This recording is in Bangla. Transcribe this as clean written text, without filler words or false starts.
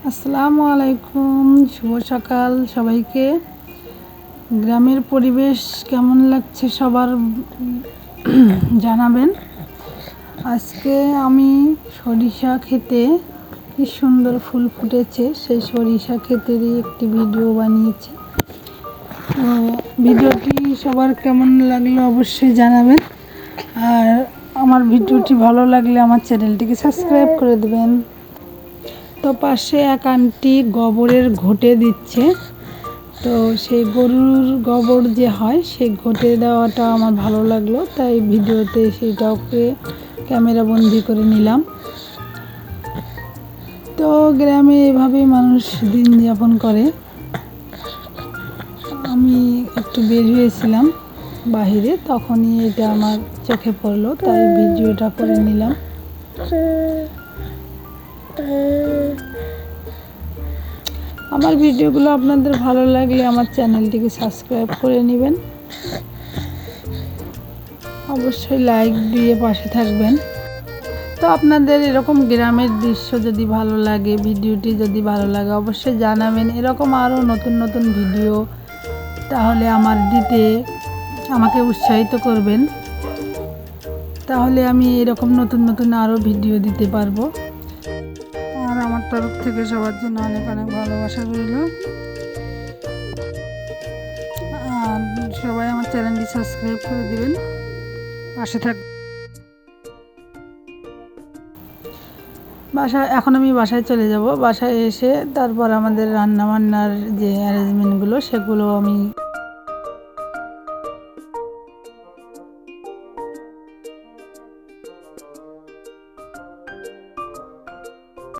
আসসালামু আলাইকুম, শুভ সকাল সবাইকে। গ্রামের পরিবেশ কেমন লাগছে সবার জানাবেন। আজকে আমি সরিষা ক্ষেতে কি সুন্দর ফুল ফুটেছে সেই সরিষা ক্ষেতেরই একটি ভিডিও বানিয়েছি। তো ভিডিওটি সবার কেমন লাগলো অবশ্যই জানাবেন, আর আমার ভিডিওটি ভালো লাগলে আমার চ্যানেলটিকে সাবস্ক্রাইব করে দেবেন। তো পাশে এক আন্টি গোবরের ঘটে দিচ্ছে, তো সেই গরুর গোবর যে হয় সেই ঘটে দেওয়াটা আমার ভালো লাগলো, তাই ভিডিওতে সেইটাকে ক্যামেরা বন্দি করে নিলাম। তো গ্রামে এভাবেই মানুষ দিন যাপন করে। আমি একটু বের হয়েছিলাম বাহিরে, তখনই এটা আমার চোখে পড়লো, তাই ভিডিওটা করে নিলাম। আমার ভিডিওগুলো আপনাদের ভালো লাগলে আমার চ্যানেলটিকে সাবস্ক্রাইব করে নেবেন, অবশ্যই লাইক দিয়ে পাশে থাকবেন। তো আপনাদের এরকম গ্রামের দৃশ্য যদি ভালো লাগে, ভিডিওটি যদি ভালো লাগে অবশ্যই জানাবেন। এরকম আরও নতুন নতুন ভিডিও তাহলে আমার দিতে আমাকে উৎসাহিত করবেন, তাহলে আমি এরকম নতুন নতুন আরও ভিডিও দিতে পারবো। আর আমার তরফ থেকে সবার জন্য অনেক অনেক ভালোবাসা রইল। আর সবাই আমার চ্যানেলটি সাবস্ক্রাইব করে দেবেন, পাশে থাক। এখন আমি বাসায় চলে যাব। বাসায় এসে তারপর আমাদের রান্না বান্নার যে অ্যারেঞ্জমেন্টগুলো সেগুলো আমি